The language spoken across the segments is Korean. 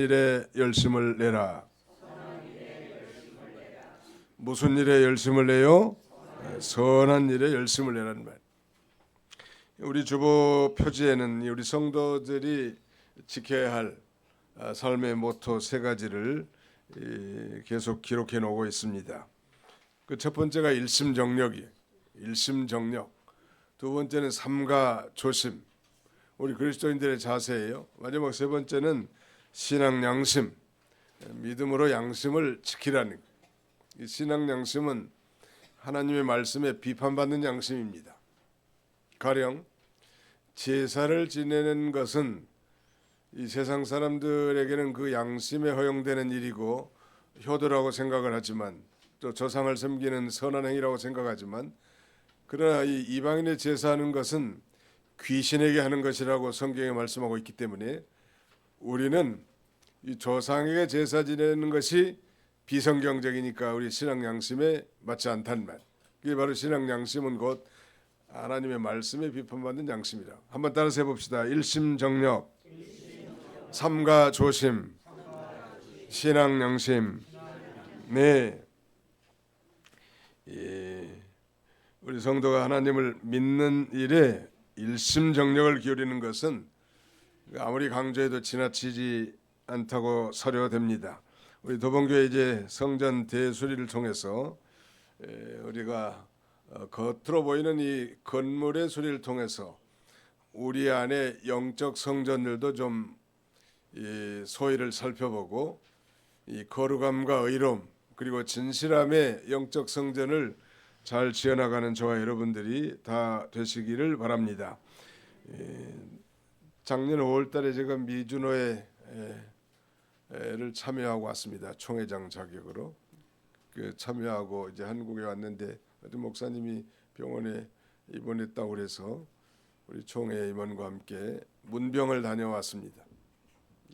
일에 열심을 내라. 무슨 일에 열심을 내요? 선한 일에 열심을 내라는 말. 우리 주보 표지에는 우리 성도들이 지켜야 할 삶의 모토 세 가지를 계속 기록해 놓고 있습니다. 그 첫 번째가 일심정력이에요. 일심정력. 두 번째는 삼가 조심. 우리 그리스도인들의 자세예요. 마지막 세 번째는 신앙 양심. 믿음으로 양심을 지키라는 거예요. 이 신앙 양심은 하나님의 말씀에 비판받는 양심입니다. 가령 제사를 지내는 것은 이 세상 사람들에게는 그 양심에 허용되는 일이고 효도라고 생각을 하지만 또 조상을 섬기는 선한 행위라고 생각하지만 그러나 이 이방인의 제사하는 것은 귀신에게 하는 것이라고 성경에 말씀하고 있기 때문에 우리는 이 조상에게 제사 지내는 것이 비성경적이니까 우리 신앙 양심에 맞지 않단 말. 그게 바로 신앙 양심은 곧 하나님의 말씀에 비판받는 양심이라. 한번 따라서 해봅시다. 일심정력, 삼가 조심, 신앙 양심. 네, 우리 성도가 하나님을 믿는 일에 일심정력을 기울이는 것은 아무리 강조해도 지나치지 않다고 서려됩니다. 우리 도봉교회 이제 성전 대수리를 통해서 우리가 겉으로 보이는 이 건물의 수리를 통해서 우리 안에 영적 성전들도 좀 소위를 살펴보고 이 거룩함과 의로움 그리고 진실함의 영적 성전을 잘 지어나가는 저와 여러분들이 다 되시기를 바랍니다. 작년 5월달에 제가 미주노회를 참여하고 왔습니다. 총회장 자격으로 참여하고 이제 한국에 왔는데 어떤 목사님이 병원에 입원했다고 그래서 우리 총회 임원과 함께 문병을 다녀왔습니다.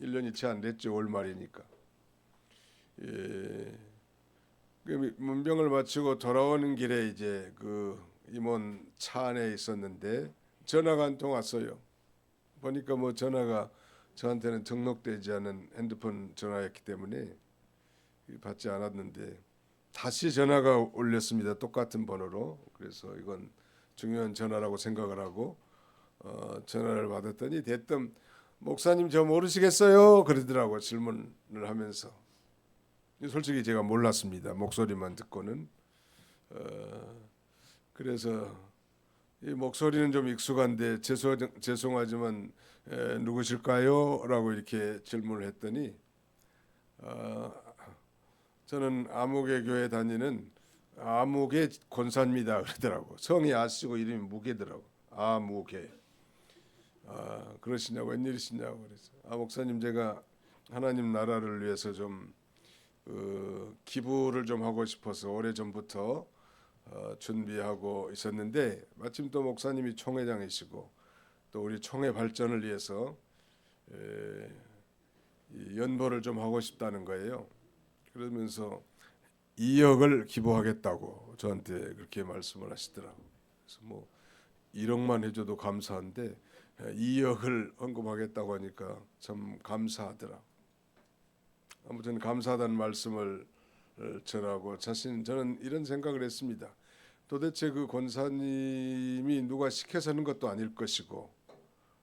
1년이 채 안 됐죠. 올 말이니까. 문병을 마치고 돌아오는 길에 이제 그 임원 차 안에 있었는데 전화가 한 통 왔어요. 보니까 뭐 전화가 저한테는 등록되지 않은 핸드폰 전화였기 때문에 받지 않았는데 다시 전화가 올렸습니다. 똑같은 번호로. 그래서 이건 중요한 전화라고 생각을 하고 전화를 받았더니 대뜸 목사님 저 모르시겠어요? 그러더라고 질문을 하면서. 솔직히 제가 몰랐습니다. 목소리만 듣고는. 그래서 이 목소리는 좀 익숙한데 죄송하지만 누구실까요? 라고 이렇게 질문을 했더니 저는 아무개 교회 다니는 아무개 권사입니다 그러더라고. 성이 아시고 이름이 무개더라고. 아무개. 그러시냐고 웬일이시냐고 그래서 목사님 제가 하나님 나라를 위해서 좀 기부를 좀 하고 싶어서 오래전부터 준비하고 있었는데 마침 또 목사님이 총회장이시고 또 우리 총회 발전을 위해서 연보를 좀 하고 싶다는 거예요. 그러면서 2억을 기부하겠다고 저한테 그렇게 말씀을 하시더라고요. 그래서 뭐 1억만 해줘도 감사한데 2억을 헌금하겠다고 하니까 참 감사하더라. 아무튼 감사하다는 말씀을 전하고 저는 이런 생각을 했습니다. 도대체 그 권사님이 누가 시켜서 하는 것도 아닐 것이고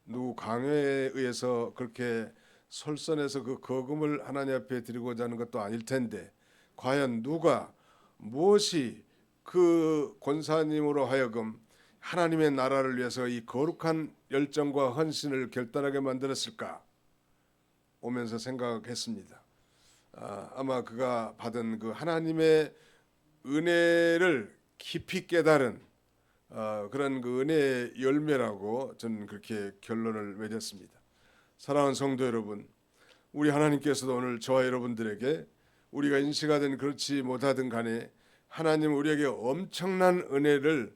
누구 강요에 의해서 그렇게 솔선해서 그 거금을 하나님 앞에 드리고자 하는 것도 아닐 텐데 과연 누가 무엇이 그 권사님으로 하여금 하나님의 나라를 위해서 이 거룩한 열정과 헌신을 결단하게 만들었을까 오면서 생각했습니다. 아마 그가 받은 그 하나님의 은혜를 깊이 깨달은 그런 그 은혜의 열매라고 저는 그렇게 결론을 맺었습니다. 사랑하는 성도 여러분, 우리 하나님께서도 오늘 저와 여러분들에게 우리가 인식하든 그렇지 못하든 간에 하나님 우리에게 엄청난 은혜를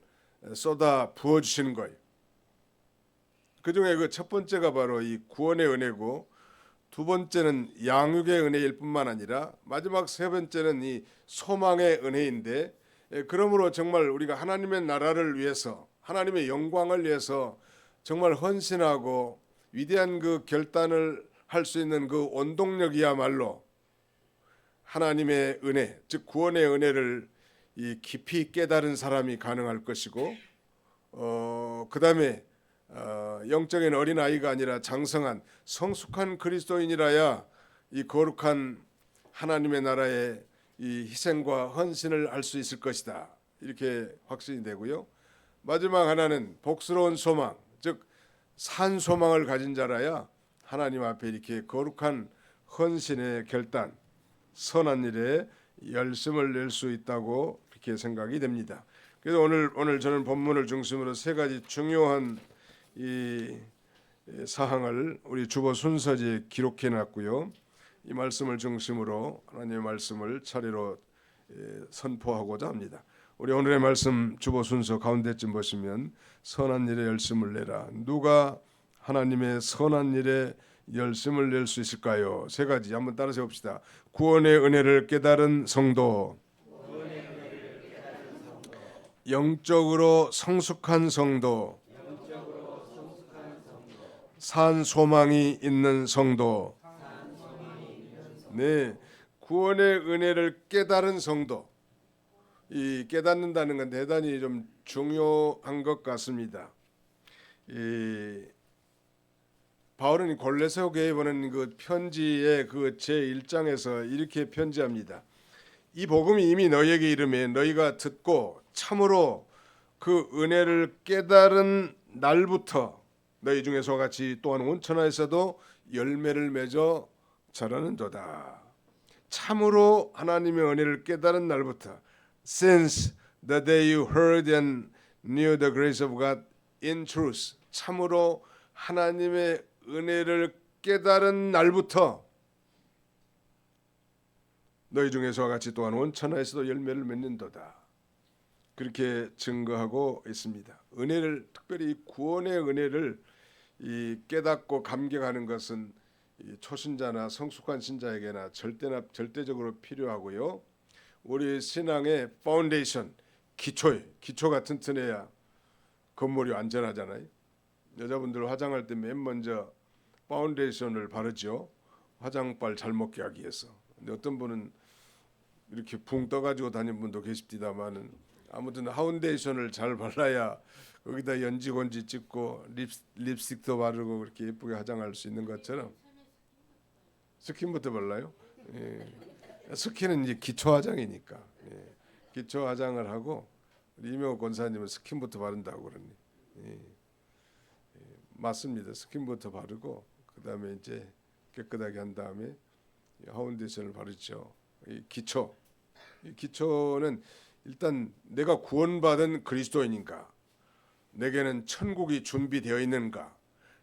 쏟아 부어주시는 거예요. 그중에 그 첫 번째가 바로 이 구원의 은혜고 두 번째는 양육의 은혜일 뿐만 아니라 마지막 세 번째는 이 소망의 은혜인데 그러므로 정말 우리가 하나님의 나라를 위해서 하나님의 영광을 위해서 정말 헌신하고 위대한 그 결단을 할 수 있는 그 원동력이야말로 하나님의 은혜, 즉 구원의 은혜를 이 깊이 깨달은 사람이 가능할 것이고, 그다음에 영적인 어린 아이가 아니라 장성한 성숙한 그리스도인이라야 이 거룩한 하나님의 나라의 이 희생과 헌신을 할 수 있을 것이다. 이렇게 확신이 되고요. 마지막 하나는 복스러운 소망, 즉 산 소망을 가진 자라야 하나님 앞에 이렇게 거룩한 헌신의 결단, 선한 일에 열심을 낼 수 있다고 그렇게 생각이 됩니다. 그래서 오늘 저는 본문을 중심으로 세 가지 중요한 이 사항을 우리 주보 순서지에 기록해 놨고요. 이 말씀을 중심으로 하나님의 말씀을 차례로 선포하고자 합니다. 우리 오늘의 말씀 주보 순서 가운데쯤 보시면 선한 일에 열심을 내라. 누가 하나님의 선한 일에 열심을 낼 수 있을까요? 세 가지 한번 따라서 봅시다. 구원의 은혜를 깨달은 성도, 영적으로 성숙한 성도, 산 소망이 있는 성도. 네, 구원의 은혜를 깨달은 성도. 이 깨닫는다는 건 대단히 좀 중요한 것 같습니다. 바울은 골로새 교회에 보낸 그 편지의 그 제1장에서 이렇게 편지합니다. 이 복음이 이미 너희에게 이르매 너희가 듣고 참으로 그 은혜를 깨달은 날부터 너희 중에서 같이 또한 온 천하에서도 열매를 맺어 자라는도다. 참으로 하나님의 은혜를 깨달은 날부터, since the day you heard and knew the grace of God in truth, 참으로 하나님의 은혜를 깨달은 날부터 너희 중에서와 같이 또한 온 천하에서도 열매를 맺는도다. 그렇게 증거하고 있습니다. 은혜를, 특별히 구원의 은혜를 이 깨닫고 감격하는 것은 이 초신자나 성숙한 신자에게나 절대적으로 필요하고요. 우리 신앙의 파운데이션, 기초가 튼튼해야 건물이 안전하잖아요. 여자분들 화장할 때 맨 먼저 파운데이션을 바르죠. 화장발 잘 먹게 하기 위해서. 근데 어떤 분은 이렇게 붕 떠가지고 다니는 분도 계십니다만은, 아무튼 파운데이션을 잘 발라야 거기다 연지곤지 찍고 립스틱도 바르고 그렇게 예쁘게 화장할 수 있는 것처럼. 스킨부터 발라요? 예. 스킨은 이제 기초 화장이니까. 예. 기초 화장을 하고 이명호 권사님은 스킨부터 바른다고 그러니. 예. 맞습니다. 스킨부터 바르고 그다음에 이제 깨끗하게 한 다음에 파운데이션을 바르죠. 이 기초는 일단 내가 구원받은 그리스도인인가, 내게는 천국이 준비되어 있는가,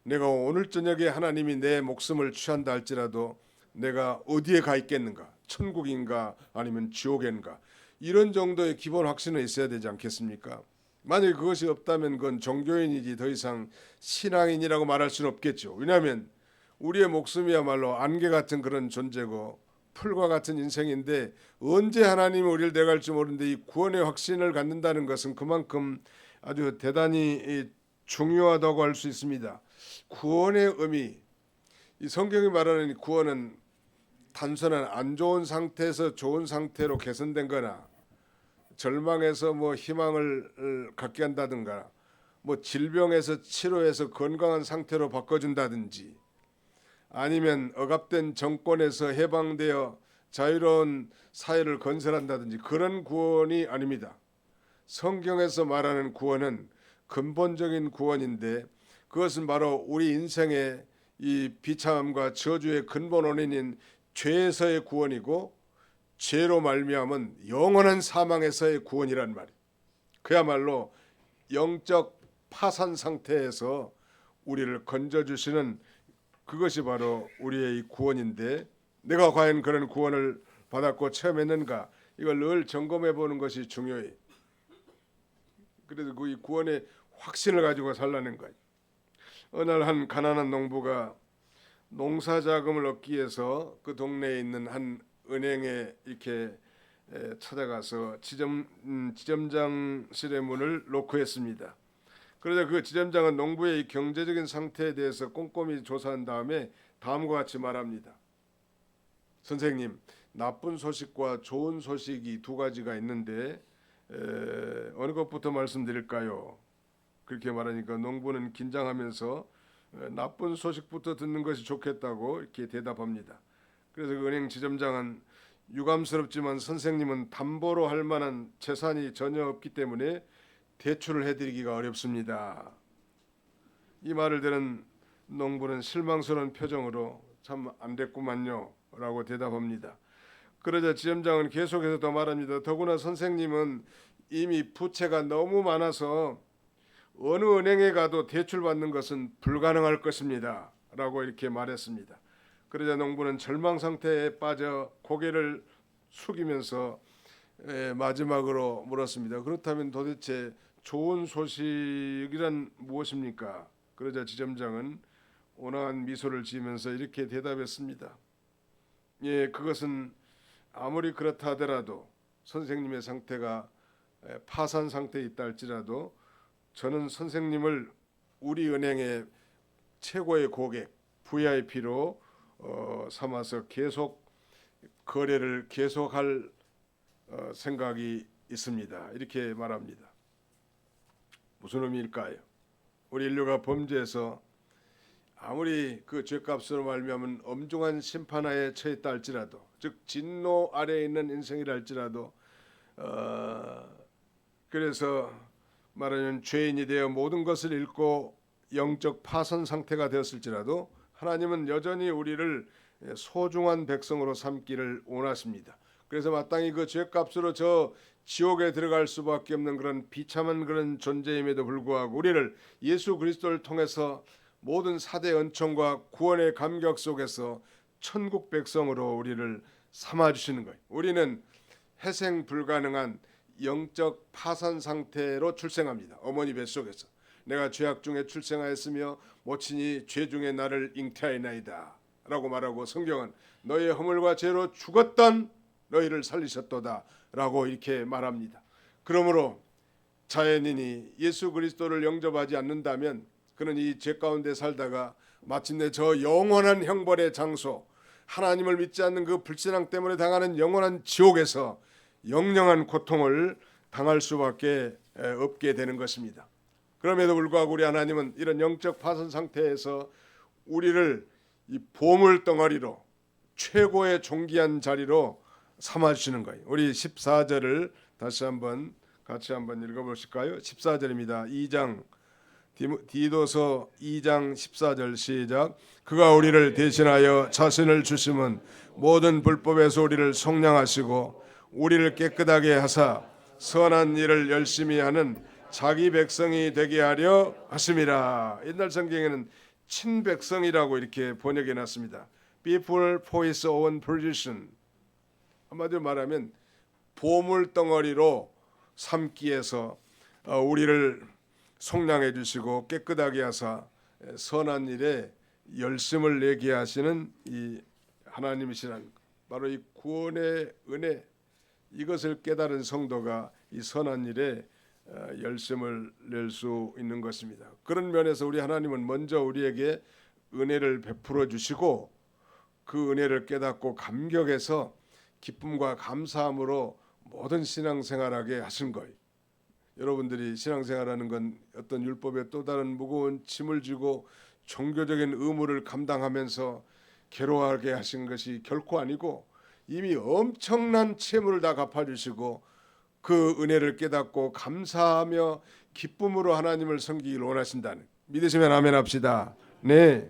내가 오늘 저녁에 하나님이 내 목숨을 취한다 할지라도 내가 어디에 가 있겠는가, 천국인가 아니면 지옥인가, 이런 정도의 기본 확신은 있어야 되지 않겠습니까? 만약에 그것이 없다면 그건 종교인이지 더 이상 신앙인이라고 말할 수는 없겠죠. 왜냐하면 우리의 목숨이야말로 안개 같은 그런 존재고 풀과 같은 인생인데, 언제 하나님이 우리를 내갈지 모르는데 이 구원의 확신을 갖는다는 것은 그만큼 아주 대단히 중요하다고 할 수 있습니다. 구원의 의미, 이 성경이 말하는 이 구원은 단순한 안 좋은 상태에서 좋은 상태로 개선된 거나, 절망에서 뭐 희망을 갖게 한다든가, 뭐 질병에서 치료해서 건강한 상태로 바꿔준다든지, 아니면 억압된 정권에서 해방되어 자유로운 사회를 건설한다든지, 그런 구원이 아닙니다. 성경에서 말하는 구원은 근본적인 구원인데, 그것은 바로 우리 인생의 이 비참함과 저주의 근본 원인인 죄에서의 구원이고, 죄로 말미암은 영원한 사망에서의 구원이란 말이에요. 그야말로 영적 파산 상태에서 우리를 건져주시는 그것이 바로 우리의 이 구원인데, 내가 과연 그런 구원을 받았고 체험했는가, 이걸 늘 점검해 보는 것이 중요해요. 그래서 그 구원의 확신을 가지고 살라는 거예요. 어느 날 한 가난한 농부가 농사 자금을 얻기 위해서 그 동네에 있는 한 은행에 이렇게 찾아가서 지점장실의 문을 노크했습니다. 그러자 그 지점장은 농부의 경제적인 상태에 대해서 꼼꼼히 조사한 다음에 다음과 같이 말합니다. 선생님, 나쁜 소식과 좋은 소식이 두 가지가 있는데 어느 것부터 말씀드릴까요? 그렇게 말하니까 농부는 긴장하면서 나쁜 소식부터 듣는 것이 좋겠다고 이렇게 대답합니다. 그래서 그 은행 지점장은 유감스럽지만 선생님은 담보로 할 만한 재산이 전혀 없기 때문에 대출을 해드리기가 어렵습니다. 이 말을 들은 농부는 실망스러운 표정으로 참 안 됐구만요 라고 대답합니다. 그러자 지점장은 계속해서 더 말합니다. 더구나 선생님은 이미 부채가 너무 많아서 어느 은행에 가도 대출받는 것은 불가능할 것입니다 라고 이렇게 말했습니다. 그러자 농부는 절망 상태에 빠져 고개를 숙이면서 마지막으로 물었습니다. 그렇다면 도대체 좋은 소식이란 무엇입니까? 그러자 지점장은 온화한 미소를 지으면서 이렇게 대답했습니다. 예, 그것은 아무리 그렇다 하더라도 선생님의 상태가 파산 상태에 있다 할지라도 저는 선생님을 우리 은행의 최고의 고객 VIP로 삼아서 계속 거래를 계속할 생각이 있습니다. 이렇게 말합니다. 무슨 의미일까요? 우리 인류가 범죄해서 아무리 그 죄값으로 말미암은 엄중한 심판하에 처했다 할지라도, 즉 진노 아래에 있는 인생이라 할지라도 그래서 말하는 죄인이 되어 모든 것을 잃고 영적 파선 상태가 되었을지라도 하나님은 여전히 우리를 소중한 백성으로 삼기를 원하십니다. 그래서 마땅히 그 죄값으로 저 지옥에 들어갈 수밖에 없는 그런 비참한 그런 존재임에도 불구하고 우리를 예수 그리스도를 통해서 모든 사대 은총과 구원의 감격 속에서 천국 백성으로 우리를 삼아주시는 거예요. 우리는 회생 불가능한 영적 파산 상태로 출생합니다. 어머니 뱃속에서 내가 죄악 중에 출생하였으며 모친이 죄 중에 나를 잉태하였나이다 라고 말하고 성경은 너의 허물과 죄로 죽었던 너희를 살리셨도다 라고 이렇게 말합니다. 그러므로 자연인이 예수 그리스도를 영접하지 않는다면 그는 이 죄 가운데 살다가 마침내 저 영원한 형벌의 장소, 하나님을 믿지 않는 그 불신앙 때문에 당하는 영원한 지옥에서 영영한 고통을 당할 수밖에 없게 되는 것입니다. 그럼에도 불구하고 우리 하나님은 이런 영적 파선 상태에서 우리를 이 보물 덩어리로 최고의 존귀한 자리로 삼아주시는 거예요. 우리 14절을 다시 한번 같이 한번 읽어보실까요? 14절입니다. 디도서 2장 14절 시작. 그가 우리를 대신하여 자신을 주심은 모든 불법에서 우리를 속량하시고 우리를 깨끗하게 하사 선한 일을 열심히 하는 자기 백성이 되게 하려 하심이라. 옛날 성경에는 친백성이라고 이렇게 번역해 놨습니다. People for his own possession. 한마디로 말하면 보물 덩어리로 삼기 위해서 우리를 속량해 주시고 깨끗하게 하사 선한 일에 열심을 내게 하시는 이 하나님이시라는 바로 이 구원의 은혜, 이것을 깨달은 성도가 이 선한 일에 열심을 낼 수 있는 것입니다. 그런 면에서 우리 하나님은 먼저 우리에게 은혜를 베풀어 주시고 그 은혜를 깨닫고 감격해서 기쁨과 감사함으로 모든 신앙생활하게 하신 거예요. 여러분들이 신앙생활하는 건 어떤 율법의 또 다른 무거운 짐을 지고 종교적인 의무를 감당하면서 괴로워하게 하신 것이 결코 아니고 이미 엄청난 채무를 다 갚아주시고 그 은혜를 깨닫고 감사하며 기쁨으로 하나님을 섬기기를 원하신다는, 믿으시면 아멘 합시다. 네,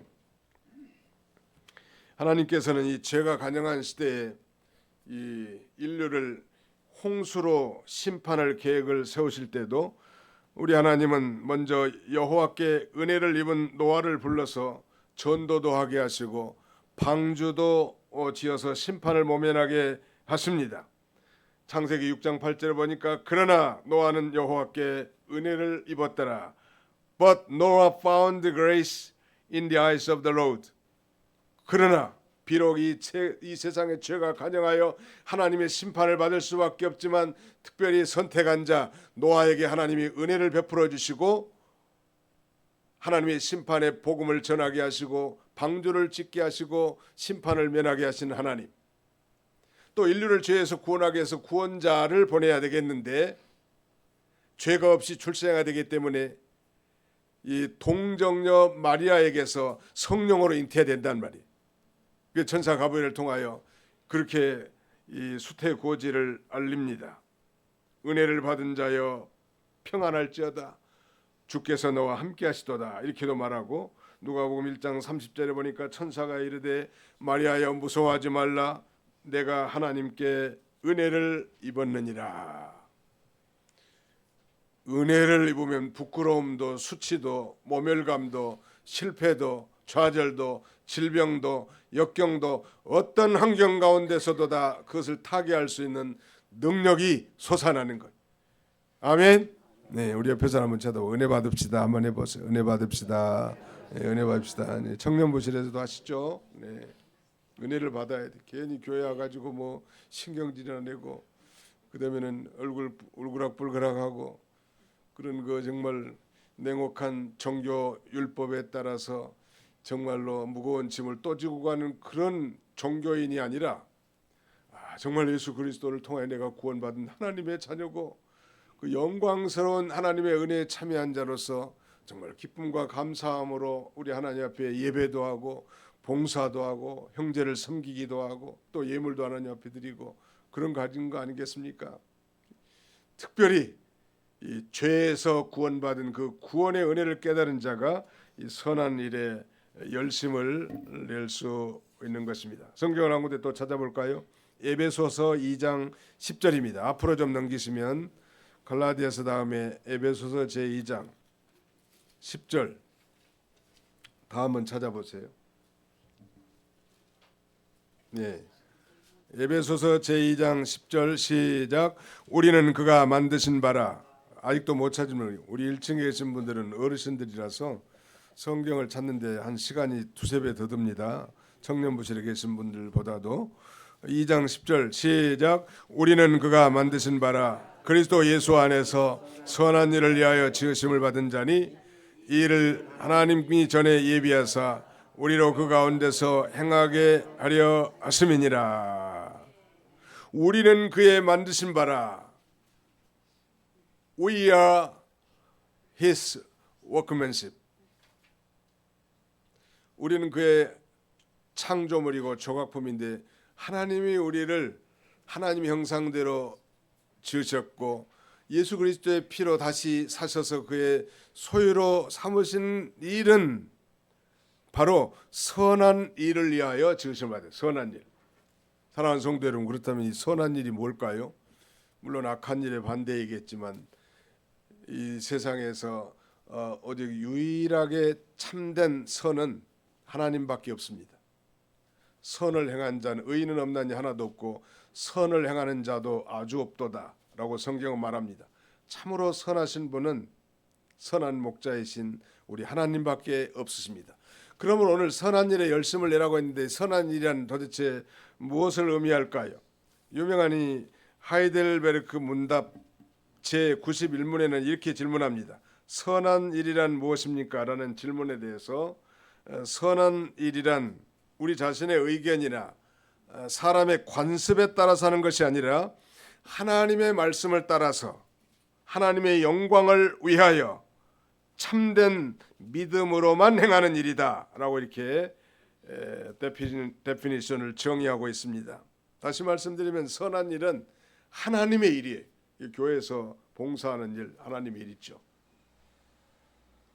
하나님께서는 이 죄가 간영한 시대에 이 인류를 홍수로 심판할 계획을 세우실 때도 우리 하나님은 먼저 여호와께 은혜를 입은 노아를 불러서 전도도 하게 하시고 방주도 지어서 심판을 모면하게 하십니다. 창세기 6장 8절을 보니까 그러나 노아는 여호와께 은혜를 입었더라. But Noah found grace in the eyes of the Lord. 그러나 비록 이 세상의 죄가 간영하여 하나님의 심판을 받을 수밖에 없지만 특별히 선택한 자 노아에게 하나님이 은혜를 베풀어 주시고 하나님의 심판의 복음을 전하게 하시고 방주를 짓게 하시고 심판을 면하게 하신 하나님, 또 인류를 죄에서 구원하기 위해서 구원자를 보내야 되겠는데 죄가 없이 출생해야 되기 때문에 이 동정녀 마리아에게서 성령으로 잉태해야 된단 말이에요. 그 천사 가브리엘을 통하여 그렇게 이 수태고지를 알립니다. 은혜를 받은 자여 평안할지어다, 주께서 너와 함께 하시도다, 이렇게도 말하고, 누가복음 1장 30절에 보니까 천사가 이르되 마리아여 무서워하지 말라, 내가 하나님께 은혜를 입었느니라. 은혜를 입으면 부끄러움도 수치도 모멸감도 실패도 좌절도 질병도 역경도 어떤 환경 가운데서도 다 그것을 타개할 수 있는 능력이 솟아나는 것. 아멘. 네, 우리 옆에 사람 한번 쳐다보고 은혜 받읍시다 한번 해보세요. 은혜 받읍시다. 네, 은혜 받읍시다. 네, 청년부실에서도 하시죠. 네, 은혜를 받아야 돼. 괜히 교회 와가지고 뭐 신경질이나 내고 그다음에는 울그락불그락하고 그런 거 정말 냉혹한 종교 율법에 따라서 정말로 무거운 짐을 또 지고 가는 그런 종교인이 아니라 정말 예수 그리스도를 통해 내가 구원받은 하나님의 자녀고 그 영광스러운 하나님의 은혜에 참여한 자로서 정말 기쁨과 감사함으로 우리 하나님 앞에 예배도 하고 봉사도 하고 형제를 섬기기도 하고 또 예물도 하나님 앞에 드리고 그런 가진 거 아니겠습니까? 특별히 이 죄에서 구원받은 그 구원의 은혜를 깨달은 자가 이 선한 일에 열심을 낼 수 있는 것입니다. 성경을 한 군데 또 찾아볼까요? 에베소서 2장 10절입니다. 앞으로 좀 넘기시면 갈라디아서 다음에 에베소서 제2장 10절 다 한번 찾아보세요. 네. 에베소서 제2장 10절 시작. 우리는 그가 만드신 바라. 아직도 못 찾으면 우리 1층에 계신 분들은 어르신들이라서 성경을 찾는데 한 시간이 두세 배 더 듭니다. 청년부실에 계신 분들보다도. 2장 10절 시작. 우리는 그가 만드신 바라 그리스도 예수 안에서 선한 일을 위하여 지으심을 받은 자니 이 일을 하나님이 전에 예비하사 우리로 그 가운데서 행하게 하려 하심이니라. 우리는 그의 만드신 바라. We are His workmanship. 우리는 그의 창조물이고 조각품인데 하나님이 우리를 하나님 형상대로 지으셨고 예수 그리스도의 피로 다시 사셔서 그의 소유로 삼으신 일은 바로 선한 일을 위하여 지으신 바다. 선한 일. 사랑하는 성도 여러분, 그렇다면 이 선한 일이 뭘까요? 물론 악한 일의 반대이겠지만 이 세상에서 오직 유일하게 참된 선은 하나님밖에 없습니다. 선을 행한 자는 의인은 없나니 하나도 없고 선을 행하는 자도 아주 없도다 라고 성경은 말합니다. 참으로 선하신 분은 선한 목자이신 우리 하나님밖에 없으십니다. 그러면 오늘 선한 일에 열심을 내라고 했는데 선한 일이란 도대체 무엇을 의미할까요? 유명한 이 하이델베르크 문답 제91문에는 이렇게 질문합니다. 선한 일이란 무엇입니까? 라는 질문에 대해서 선한 일이란 우리 자신의 의견이나 사람의 관습에 따라서 하는 것이 아니라 하나님의 말씀을 따라서 하나님의 영광을 위하여 참된 믿음으로만 행하는 일이다 라고 이렇게 데피니션을 정의하고 있습니다. 다시 말씀드리면 선한 일은 하나님의 일이에요. 교회에서 봉사하는 일 하나님의 일이죠.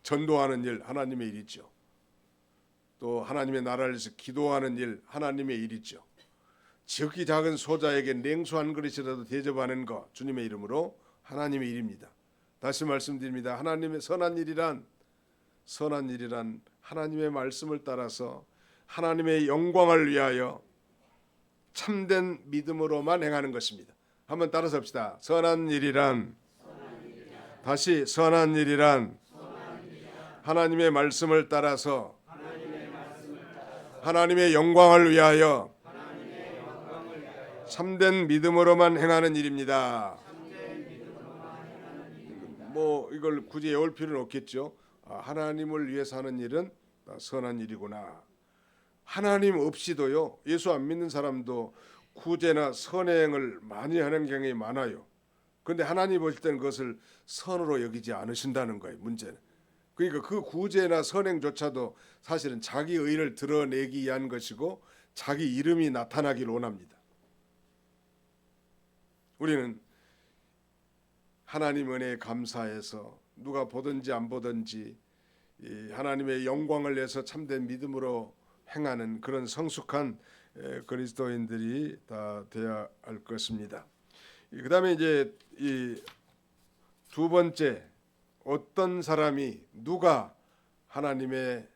전도하는 일 하나님의 일이죠. 또 하나님의 나라를 위해서 기도하는 일 하나님의 일이죠. 지극히 작은 소자에게 냉수 한 그릇이라도 대접하는 것 주님의 이름으로 하나님의 일입니다. 다시 말씀드립니다. 하나님의 선한 일이란 하나님의 말씀을 따라서 하나님의 영광을 위하여 참된 믿음으로만 행하는 것입니다. 한번 따라서 합시다. 선한 일이란 다시 선한 일이란 하나님의 말씀을 따라서 하나님의 영광을 위하여 참된 믿음으로만 행하는 일입니다. 뭐 이걸 굳이 외울 필요는 없겠죠. 하나님을 위해서 하는 일은 선한 일이구나. 하나님 없이도요, 예수 안 믿는 사람도 구제나 선행을 많이 하는 경향이 많아요. 그런데 하나님 보실 때는 그것을 선으로 여기지 않으신다는 거예요. 문제는. 그러니까 그 구제나 선행조차도 사실은 자기 의를 드러내기 위한 것이고 자기 이름이 나타나길 원합니다. 우리는 하나님 은혜에 감사해서 누가 보든지 안 보든지 하나님의 영광을 내서 참된 믿음으로 행하는 그런 성숙한 그리스도인들이 다 되어야 할 것입니다. 그다음에 이제 이 두 번째, 어떤 사람이 누가 하나님의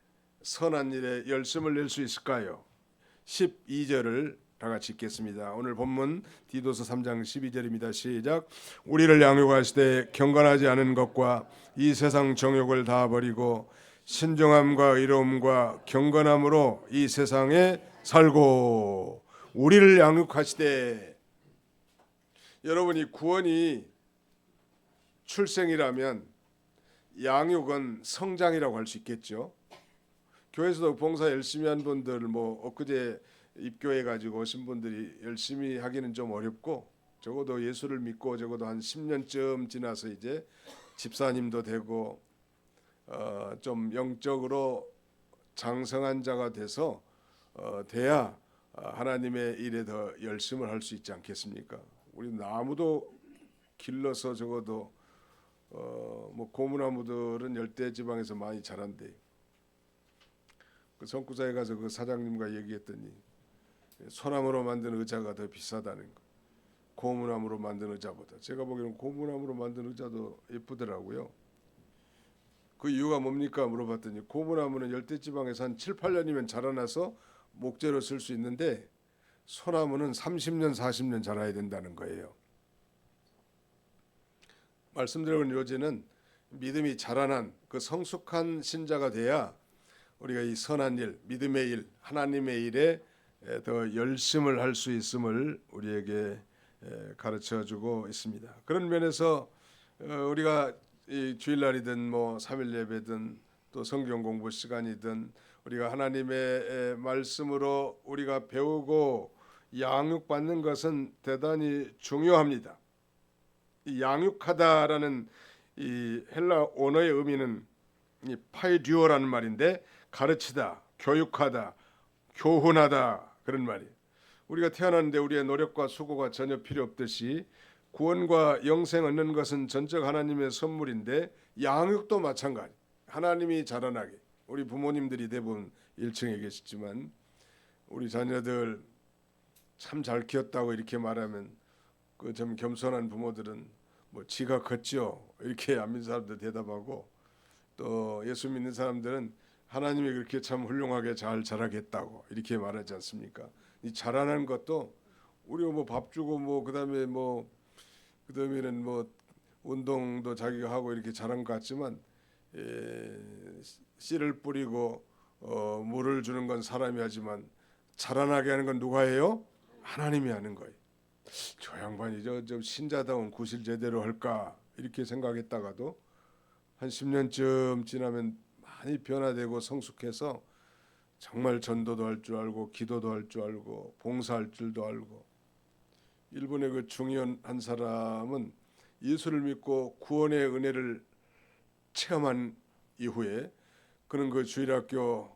선한 일에 열심을 낼 수 있을까요? 12절을 다 같이 읽겠습니다. 오늘 본문 디도서 3장 12절입니다. 시작. 우리를 양육하시되 경건하지 않은 것과 이 세상 정욕을 다 버리고 신정함과 의로움과 경건함으로 이 세상에 살고. 우리를 양육하시되, 여러분이 구원이 출생이라면 양육은 성장이라고 할 수 있겠죠. 교회에서도 봉사 열심히 한 분들, 뭐 엊그제 입교해 가지고 오신 분들이 열심히 하기는 좀 어렵고, 적어도 예수를 믿고 적어도 한 10년쯤 지나서 이제 집사님도 되고 좀 영적으로 장성한 자가 돼서 돼야 하나님의 일에 더 열심을 할 수 있지 않겠습니까? 우리 나무도 길러서 적어도 뭐 고무나무들은 열대 지방에서 많이 자란대. 그 성구사에 가서 그 사장님과 얘기했더니 소나무로 만든 의자가 더 비싸다는 거. 고무나무로 만든 의자보다. 제가 보기에는 고무나무로 만든 의자도 예쁘더라고요. 그 이유가 뭡니까 물어봤더니 고무나무는 열대 지방에서 한 7, 8년이면 자라나서 목재로 쓸 수 있는데 소나무는 30년, 40년 자라야 된다는 거예요. 말씀드린 요지는 믿음이 자라난 그 성숙한 신자가 돼야 우리가 이 선한 일, 믿음의 일, 하나님의 일에 더 열심을 할 수 있음을 우리에게 가르쳐주고 있습니다. 그런 면에서 우리가 이 주일날이든 뭐 3일 예배든 또 성경 공부 시간이든 우리가 하나님의 말씀으로 우리가 배우고 양육받는 것은 대단히 중요합니다. 이 양육하다라는 이 헬라 언어의 의미는 이 파이듀어라는 말인데 가르치다, 교육하다, 교훈하다 그런 말이에요. 우리가 태어났는데 우리의 노력과 수고가 전혀 필요 없듯이 구원과 영생 얻는 것은 전적 하나님의 선물인데 양육도 마찬가지. 하나님이 자라나게. 우리 부모님들이 대부분 1층에 계시지만 우리 자녀들 참 잘 키웠다고 이렇게 말하면 그 좀 겸손한 부모들은 뭐 지가 컸죠 이렇게 안 믿는 사람들 대답하고, 또 예수 믿는 사람들은 하나님이 그렇게 참 훌륭하게 잘 자라겠다고 이렇게 말하지 않습니까? 이 자라는 것도 우리가 뭐 밥 주고 뭐 그다음에 뭐 그다음에는 뭐 운동도 자기가 하고 이렇게 자란 것 같지만 씨를 뿌리고 물을 주는 건 사람이 하지만 자라나게 하는 건 누가 해요? 하나님이 하는 거예요. 저 양반이 저 신자다운 구실 제대로 할까 이렇게 생각했다가도 한 10년쯤 지나면 많이 변화되고 성숙해서 정말 전도도 할 줄 알고 기도도 할 줄 알고 봉사할 줄도 알고. 일본의 그 중의원 한 사람은 예수를 믿고 구원의 은혜를 체험한 이후에 그는 그 주일학교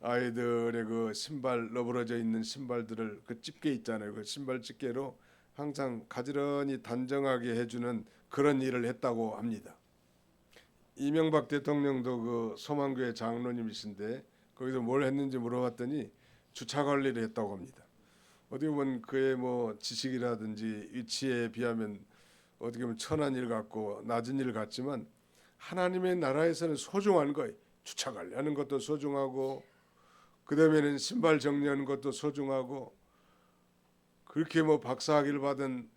아이들의 그 신발 너부러져 있는 신발들을 그 집게 있잖아요. 그 신발 집게로 항상 가지런히 단정하게 해주는 그런 일을 했다고 합니다. 이명박 대통령도 그 소망교회 장로님이신데 거기서 뭘 했는지 물어봤더니 주차 관리를 했다고 합니다. 어떻게 보면 그의 뭐 지식이라든지 위치에 비하면 어떻게 보면 천한 일 같고 낮은 일 같지만 하나님의 나라에서는 소중한 거예요. 주차 관리하는 것도 소중하고 그다음에는 신발 정리하는 것도 소중하고, 그렇게 뭐 박사학위를 받은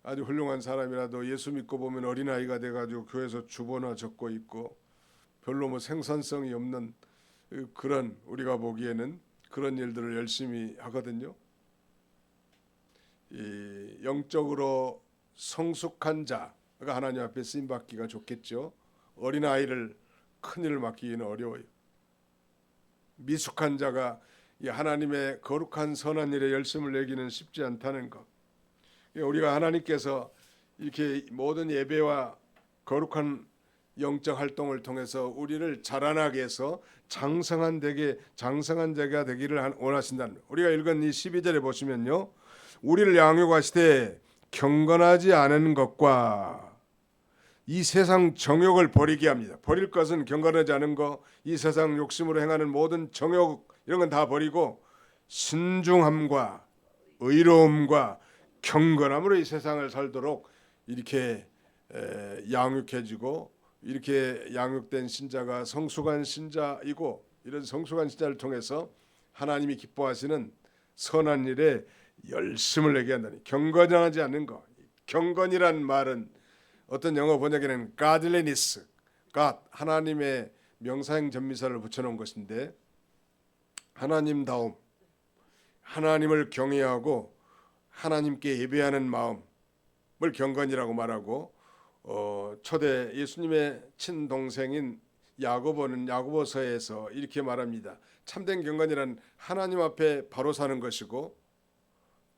아주 훌륭한 사람이라도 예수 믿고 보면 어린아이가 돼가지고 교회에서 주보나 적고 있고 별로 뭐 생산성이 없는 그런, 우리가 보기에는 그런 일들을 열심히 하거든요. 이 영적으로 성숙한 자가 하나님 앞에 쓰임 받기가 좋겠죠. 어린아이를 큰 일을 맡기기는 어려워요. 미숙한 자가 이 하나님의 거룩한 선한 일에 열심을 내기는 쉽지 않다는 것. 우리가 하나님께서 이렇게 모든 예배와 거룩한 영적 활동을 통해서 우리를 자라나게 해서 장성한 자가 되기를 원하신다는. 우리가 읽은 이 12절에 보시면요, 우리를 양육하시되 경건하지 않은 것과 이 세상 정욕을 버리게 합니다. 버릴 것은 경건하지 않은 것, 이 세상 욕심으로 행하는 모든 정욕 이런 건 다 버리고 순종함과 의로움과 경건함으로 이 세상을 살도록 이렇게 양육해주고, 이렇게 양육된 신자가 성숙한 신자이고, 이런 성숙한 신자를 통해서 하나님이 기뻐하시는 선한 일에 열심을 내게 한다니. 경건하지 않는 것. 경건이란 말은 어떤 영어 번역에는 godliness, God, 하나님의 명사형 전미사를 붙여놓은 것인데, 하나님다움, 하나님을 경외하고 하나님께 예배하는 마음을 경건이라고 말하고, 초대 예수님의 친동생인 야고보는 야고보서에서 이렇게 말합니다. 참된 경건이란 하나님 앞에 바로 사는 것이고,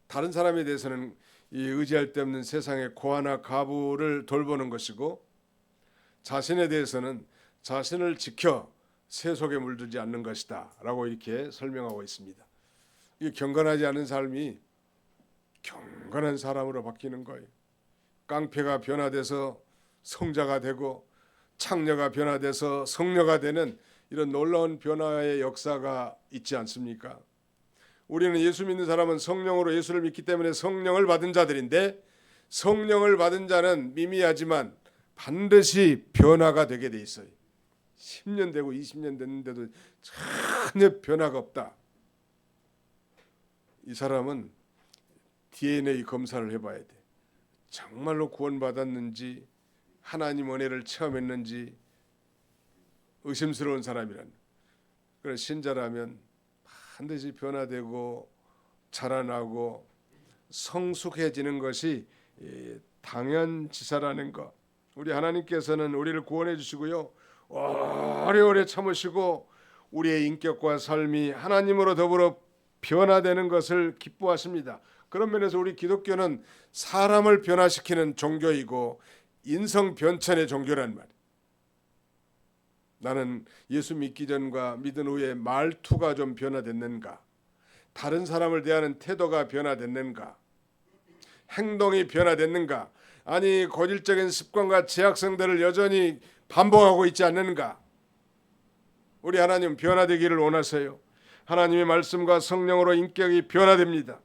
다른 사람에 대해서는 이 의지할 데 없는 세상의 고아나 가부를 돌보는 것이고, 자신에 대해서는 자신을 지켜 세속에 물들지 않는 것이다 라고 이렇게 설명하고 있습니다. 이 경건하지 않은 삶이 경건한 사람으로 바뀌는 거예요. 깡패가 변화돼서 성자가 되고, 창녀가 변화돼서 성녀가 되는 이런 놀라운 변화의 역사가 있지 않습니까? 우리는 예수 믿는 사람은 성령으로 예수를 믿기 때문에 성령을 받은 자들인데, 성령을 받은 자는 미미하지만 반드시 변화가 되게 돼 있어요. 10년 되고 20년 됐는데도 전혀 변화가 없다. 이 사람은 DNA 검사를 해봐야 돼. 정말로 구원받았는지, 하나님 은혜를 체험했는지 의심스러운 사람이란. 그래, 신자라면 반드시 변화되고 자라나고 성숙해지는 것이 당연지사라는 것. 우리 하나님께서는 우리를 구원해 주시고요, 오래오래 참으시고 우리의 인격과 삶이 하나님으로 더불어 변화되는 것을 기뻐하십니다. 그런 면에서 우리 기독교는 사람을 변화시키는 종교이고 인성 변천의 종교란 말이에요. 나는 예수 믿기 전과 믿은 후에 말투가 좀 변화됐는가? 다른 사람을 대하는 태도가 변화됐는가? 행동이 변화됐는가? 아니, 고질적인 습관과 제약성들을 여전히 반복하고 있지 않는가? 우리 하나님 변화되기를 원하세요. 하나님의 말씀과 성령으로 인격이 변화됩니다.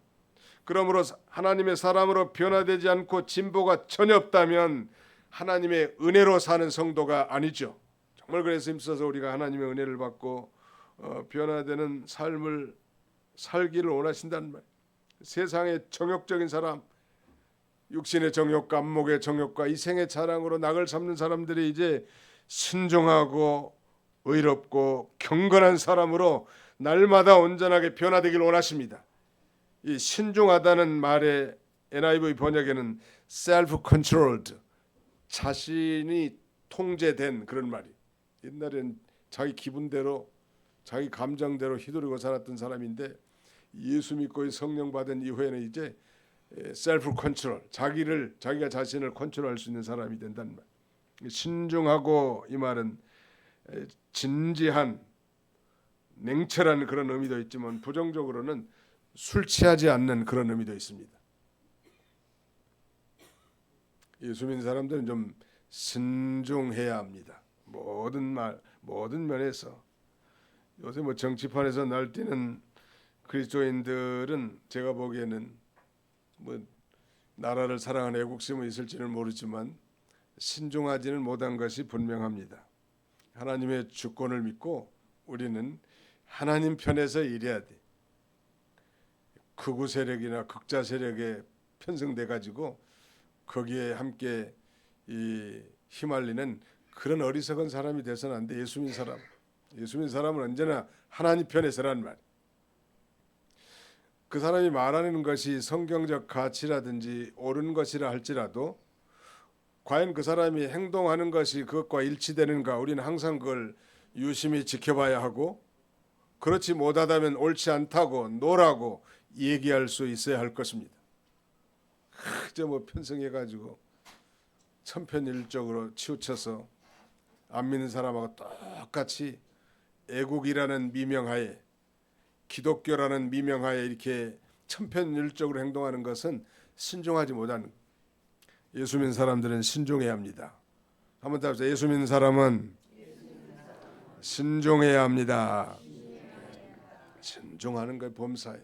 그러므로 하나님의 사람으로 변화되지 않고 진보가 전혀 없다면 하나님의 은혜로 사는 성도가 아니죠. 정말 그래서 힘써서 우리가 하나님의 은혜를 받고 변화되는 삶을 살기를 원하신다는 말. 세상의 정욕적인 사람, 육신의 정욕과 안목의 정욕과 이생의 자랑으로 낙을 삼는 사람들이 이제 순종하고 의롭고 경건한 사람으로 날마다 온전하게 변화되기를 원하십니다. 이 신중하다는 말의 NIV 번역에는 self-controlled, 자신이 통제된 그런 말이. 옛날엔 자기 기분대로 자기 감정대로 휘두르고 살았던 사람인데, 예수 믿고 성령 받은 이후에는 이제 셀프 컨트롤, 자기가 자신을 컨트롤할 수 있는 사람이 된다는 말. 신중하고 이 말은 진지한, 냉철한 그런 의미도 있지만 부정적으로는 술 취하지 않는 그런 의미도 있습니다. 예수 믿는 사람들은 좀 신중해야 합니다. 모든 면에서. 요새 뭐 정치판에서 날뛰는 그리스도인들은 제가 보기에는 뭐 나라를 사랑하는 애국심은 있을지는 모르지만 신중하지는 못한 것이 분명합니다. 하나님의 주권을 믿고 우리는 하나님 편에서 일해야 돼. 극우 세력이나 극자 세력에 편성돼 가지고 거기에 함께 휘말리는 그런 어리석은 사람이 돼서는 안 돼. 예수 믿는 사람은 언제나 하나님 편에 서란 말. 그 사람이 말하는 것이 성경적 가치라든지 옳은 것이라 할지라도 과연 그 사람이 행동하는 것이 그것과 일치되는가, 우리는 항상 그걸 유심히 지켜봐야 하고, 그렇지 못하다면 옳지 않다고 노라고 얘기할 수 있어야 할 것입니다. 그저 뭐 편성해가지고 천편일적으로 치우쳐서 안 믿는 사람하고 똑같이 애국이라는 미명하에 기독교라는 미명하에 이렇게 천편일적으로 행동하는 것은 신중하지 못하는, 예수 믿는 사람들은 신중해야 합니다. 한번 더 합시다. 예수 믿는 사람은 신중해야 합니다. 신중하는 것 범사에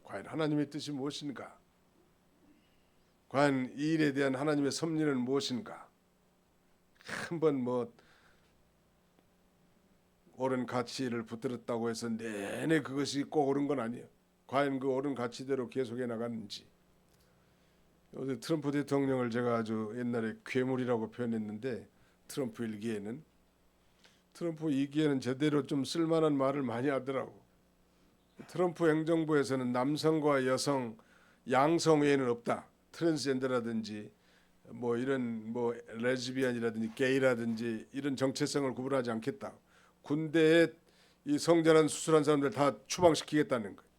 과연 하나님의 뜻이 무엇인가? 과연 이 일에 대한 하나님의 섭리는 무엇인가? 한번 뭐 옳은 가치를 붙들었다고 해서 내내 그것이 꼭 옳은 건 아니에요. 과연 그 옳은 가치대로 계속해 나갔는지. 어제 트럼프 대통령을 제가 아주 옛날에 괴물이라고 표현했는데, 트럼프 일기에는, 트럼프 이기에는 제대로 좀 쓸만한 말을 많이 하더라고. 트럼프 행정부에서는 남성과 여성 양성 외에는 없다. 트랜스젠더라든지 뭐 이런 뭐 레즈비언이라든지 게이라든지 이런 정체성을 구분하지 않겠다. 군대에 이 성전환 수술한 사람들 다 추방시키겠다는 거예요.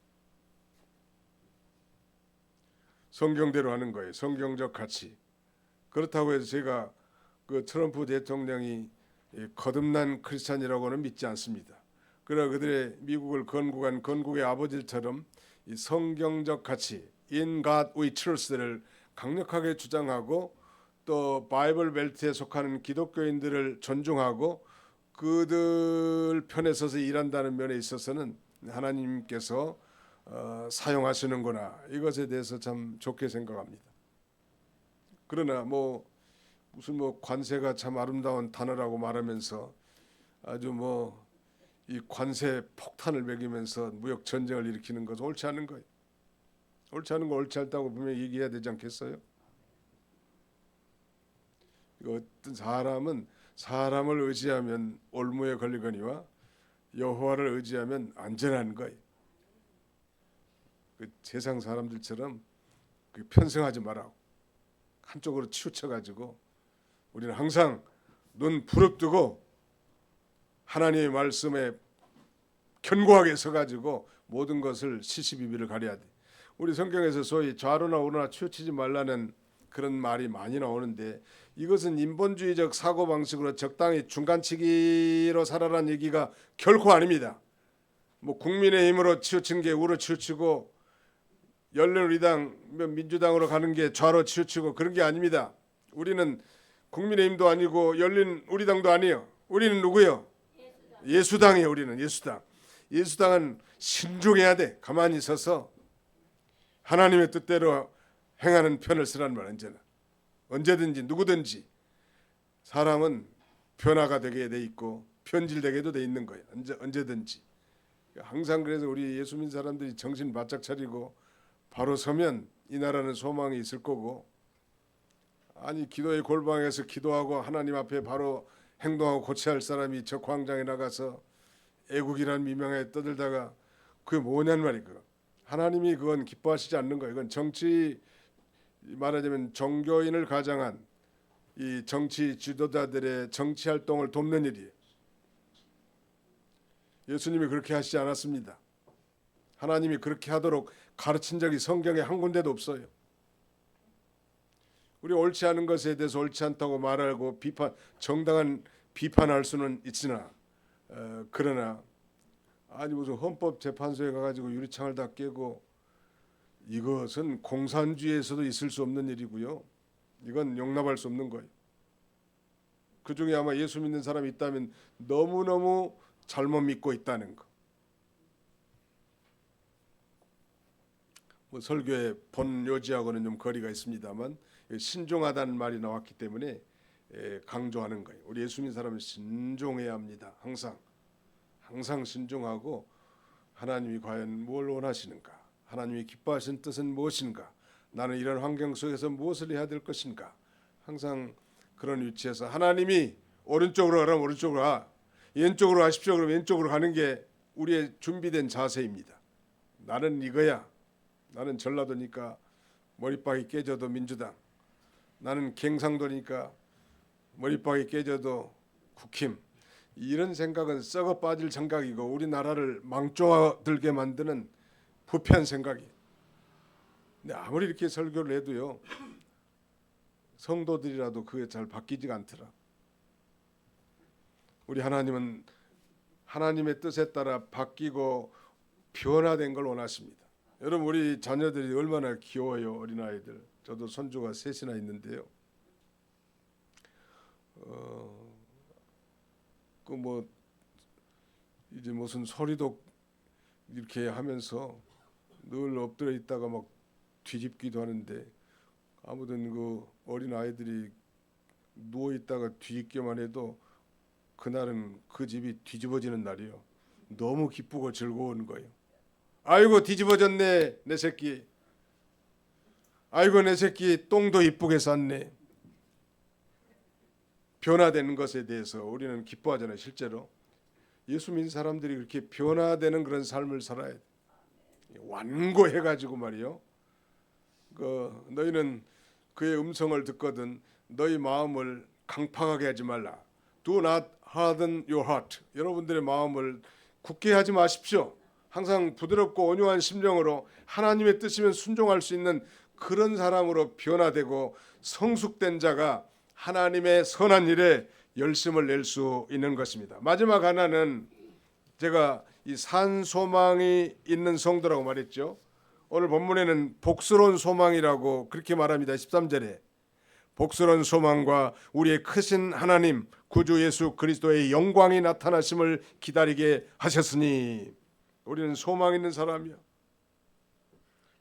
성경대로 하는 거예요. 성경적 가치. 그렇다고 해서 제가 그 트럼프 대통령이 거듭난 크리스찬이라고는 믿지 않습니다. 그러나 그들의 미국을 건국한 건국의 아버지처럼 이 성경적 가치, In God We Trust를 강력하게 주장하고 또 바이블 벨트에 속하는 기독교인들을 존중하고 그들 편에 서서 일한다는 면에 있어서는 하나님께서 사용하시는구나, 이것에 대해서 참 좋게 생각합니다. 그러나 뭐 무슨 뭐 관세가 참 아름다운 단어라고 말하면서 아주 뭐 이 관세 폭탄을 매기면서 무역 전쟁을 일으키는 것은 옳지 않은 거예요. 옳지 않은 거 옳지 않다고 분명히 얘기해야 되지 않겠어요? 어떤 사람은 사람을 의지하면 올무에 걸리거니와 여호와를 의지하면 안전한 거예요. 그 세상 사람들처럼 그 편성하지 말라고, 한쪽으로 치우쳐가지고 우리는 항상 눈 부릅뜨고 하나님의 말씀에 견고하게 서가지고 모든 것을 시시비비를 가려야 돼. 우리 성경에서 소위 좌로나 우로나 치우치지 말라는 그런 말이 많이 나오는데, 이것은 인본주의적 사고방식으로 적당히 중간치기로 살아라는 얘기가 결코 아닙니다. 뭐 국민의힘으로 치우친 게 우로 치우치고 열린우리당 민주당으로 가는 게 좌로 치우치고 그런 게 아닙니다. 우리는 국민의힘도 아니고 열린우리당도 아니에요. 우리는 누구요? 예수당이에요. 우리는 예수당. 예수당은 신중해야 돼. 가만히 서서 하나님의 뜻대로 행하는 편을 쓰라는 말. 언제든지 누구든지 사람은 변화가 되게 돼 있고 변질되게도 돼 있는 거예요. 언제든지. 항상 그래서 우리 예수 믿는 사람들이 정신 바짝 차리고 바로 서면 이 나라는 소망이 있을 거고, 아니 기도의 골방에서 기도하고 하나님 앞에 바로 행동하고 고쳐야 할 사람이 저 광장에 나가서 애국이라는 미명에 떠들다가 그게 뭐냐는 말이에요. 하나님이 그건 기뻐하시지 않는 거예요. 이건 정치, 말하자면 종교인을 가장한 이 정치 지도자들의 정치 활동을 돕는 일이에요. 예수님이 그렇게 하시지 않았습니다. 하나님이 그렇게 하도록 가르친 적이 성경에 한 군데도 없어요. 우리 옳지 않은 것에 대해서 옳지 않다고 말하고 정당한 비판할 수는 있으나 그러나 아니 무슨 헌법재판소에 가가지고 유리창을 다 깨고, 이것은 공산주의에서도 있을 수 없는 일이고요. 이건 용납할 수 없는 거예요. 그 중에 아마 예수 믿는 사람이 있다면 너무너무 잘못 믿고 있다는 거. 뭐 설교의 본 요지하고는 좀 거리가 있습니다만 신중하다는 말이 나왔기 때문에 강조하는 거예요. 우리 예수 믿는 사람은 신중해야 합니다. 항상 신중하고 하나님이 과연 뭘 원하시는가, 하나님이 기뻐하시는 뜻은 무엇인가, 나는 이런 환경 속에서 무엇을 해야 될 것인가, 항상 그런 위치에서 하나님이 오른쪽으로 가라면 오른쪽으로 가, 왼쪽으로 하십시오 그러면 왼쪽으로 가는 게 우리의 준비된 자세입니다. 나는 이거야. 나는 전라도니까 머리빡이 깨져도 민주당, 나는 경상도니까 머리빡이 깨져도 국힘, 이런 생각은 썩어 빠질 생각이고 우리나라를 망조들게 만드는 부패한 생각이. 근데 아무리 이렇게 설교를 해도요, 성도들이라도 그게 잘 바뀌지가 않더라. 우리 하나님은 하나님의 뜻에 따라 바뀌고 변화된 걸 원하십니다. 여러분, 우리 자녀들이 얼마나 귀여워요. 어린아이들. 저도 손주가 셋이나 있는데요. 그 뭐 이제 무슨 소리도 이렇게 하면서 늘 엎드려 있다가 막 뒤집기도 하는데, 아무튼 그 어린 아이들이 누워 있다가 뒤집기만 해도 그날은 그 집이 뒤집어지는 날이요. 너무 기쁘고 즐거운 거예요. 아이고 뒤집어졌네 내 새끼. 아이고 내 새끼 똥도 이쁘게 쌌네. 변화되는 것에 대해서 우리는 기뻐하잖아요. 실제로 예수 믿는 사람들이 그렇게 변화되는 그런 삶을 살아야 돼. 완고해가지고 말이요. 그 너희는 그의 음성을 듣거든 너희 마음을 강팍하게 하지 말라. Do not harden your heart. 여러분들의 마음을 굳게 하지 마십시오. 항상 부드럽고 온유한 심령으로 하나님의 뜻이면 순종할 수 있는 그런 사람으로 변화되고 성숙된 자가 하나님의 선한 일에 열심을 낼 수 있는 것입니다. 마지막 하나는 제가 이 산 소망이 있는 성도라고 말했죠. 오늘 본문에는 복스러운 소망이라고 그렇게 말합니다. 13절에 복스러운 소망과 우리의 크신 하나님 구주 예수 그리스도의 영광이 나타나심을 기다리게 하셨으니, 우리는 소망 있는 사람이요.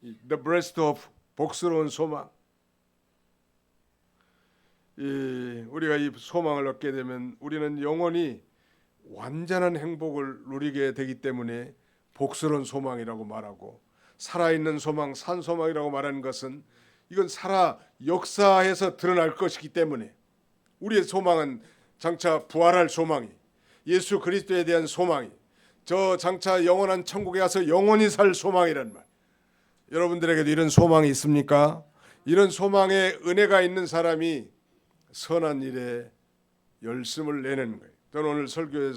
The breast of 복스러운 소망. 우리가 이 소망을 얻게 되면 우리는 영원히 완전한 행복을 누리게 되기 때문에 복스러운 소망이라고 말하고, 살아있는 소망, 산소망이라고 말하는 것은 이건 살아 역사에서 드러날 것이기 때문에 우리의 소망은 장차 부활할 소망이, 예수 그리스도에 대한 소망이, 저 장차 영원한 천국에 가서 영원히 살 소망이란 말. 여러분들에게도 이런 소망이 있습니까? 이런 소망에 은혜가 있는 사람이 선한 일에 열심을 내는 거예요. 저는 오늘 설교의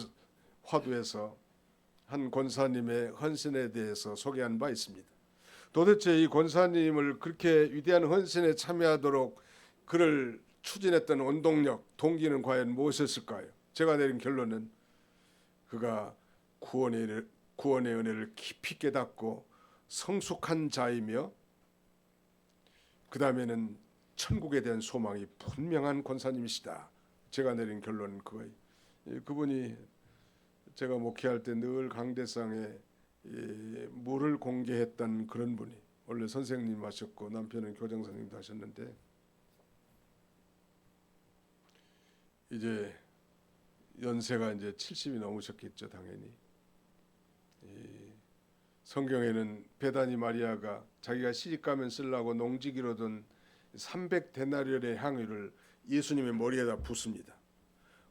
화두에서 한 권사님의 헌신에 대해서 소개한 바 있습니다. 도대체 이 권사님을 그렇게 위대한 헌신에 참여하도록 그를 추진했던 원동력, 동기는 과연 무엇이었을까요? 제가 내린 결론은 그가 구원의 은혜를 깊이 깨닫고 성숙한 자이며, 그 다음에는 천국에 대한 소망이 분명한 권사님이시다. 제가 내린 결론은 그거예요. 그분이 제가 목회할 때 늘 강대상에 물을 공개했던 그런 분이, 원래 선생님 하셨고 남편은 교장선생님도 하셨는데, 이제 연세가 이제 70이 넘으셨겠죠. 당연히 성경에는 베다니 마리아가 자기가 시집가면 쓰려고 농지기로 든 300데나리온의 향유를 예수님의 머리에다 붓습니다.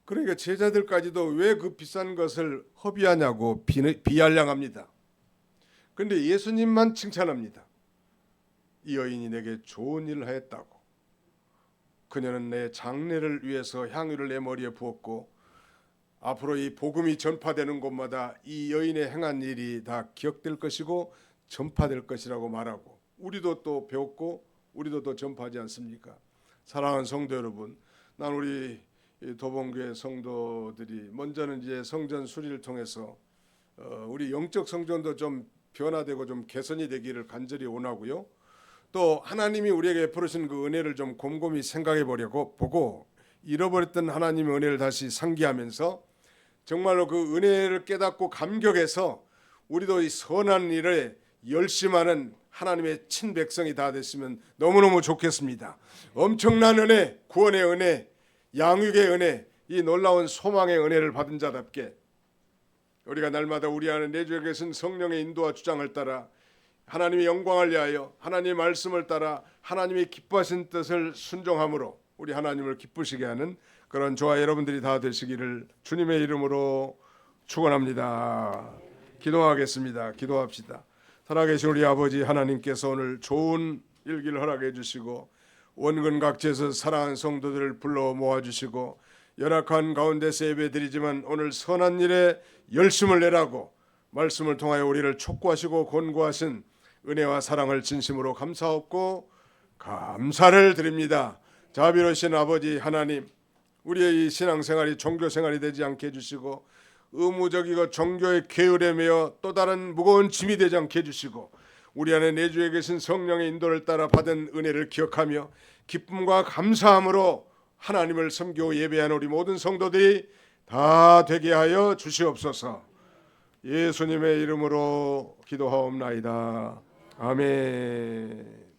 그러니까 제자들까지도 왜 그 비싼 것을 허비하냐고 비아냥합니다. 그런데 예수님만 칭찬합니다. 이 여인이 내게 좋은 일을 하였다고. 그녀는 내 장례를 위해서 향유를 내 머리에 부었고, 앞으로 이 복음이 전파되는 곳마다 이 여인의 행한 일이 다 기억될 것이고 전파될 것이라고 말하고, 우리도 또 배웠고 우리도 또 전파하지 않습니까? 사랑하는 성도 여러분, 난 우리 도봉교회 성도들이 먼저는 이제 성전 수리를 통해서 우리 영적 성전도 좀 변화되고 좀 개선이 되기를 간절히 원하고요. 또 하나님이 우리에게 베푸신 그 은혜를 좀 곰곰이 생각해 보고 잃어버렸던 하나님의 은혜를 다시 상기하면서 정말로 그 은혜를 깨닫고 감격해서 우리도 이 선한 일에 열심하는 하나님의 친백성이 다 됐으면 너무너무 좋겠습니다. 엄청난 은혜, 구원의 은혜, 양육의 은혜, 이 놀라운 소망의 은혜를 받은 자답게 우리가 날마다 우리 안에 내주에 계신 성령의 인도와 주장을 따라 하나님의 영광을 위하여 하나님의 말씀을 따라 하나님의 기뻐하신 뜻을 순종함으로 우리 하나님을 기쁘시게 하는 그런 저와 여러분들이 다 되시기를 주님의 이름으로 축원합니다. 기도하겠습니다. 기도합시다. 살아계신 우리 아버지 하나님께서 오늘 좋은 일기를 허락해 주시고 원근각지에서 사랑하는 성도들을 불러 모아주시고 열악한 가운데서 예배드리지만 오늘 선한 일에 열심을 내라고 말씀을 통하여 우리를 촉구하시고 권고하신 은혜와 사랑을 진심으로 감사하고 감사를 드립니다. 자비로우신 아버지 하나님, 우리의 이 신앙생활이 종교생활이 되지 않게 해주시고 의무적이고 종교의 계율에 매여 또 다른 무거운 짐이 되지 않게 해주시고 우리 안에 내주에 계신 성령의 인도를 따라 받은 은혜를 기억하며 기쁨과 감사함으로 하나님을 섬기고 예배하는 우리 모든 성도들이 다 되게 하여 주시옵소서. 예수님의 이름으로 기도하옵나이다. 아멘.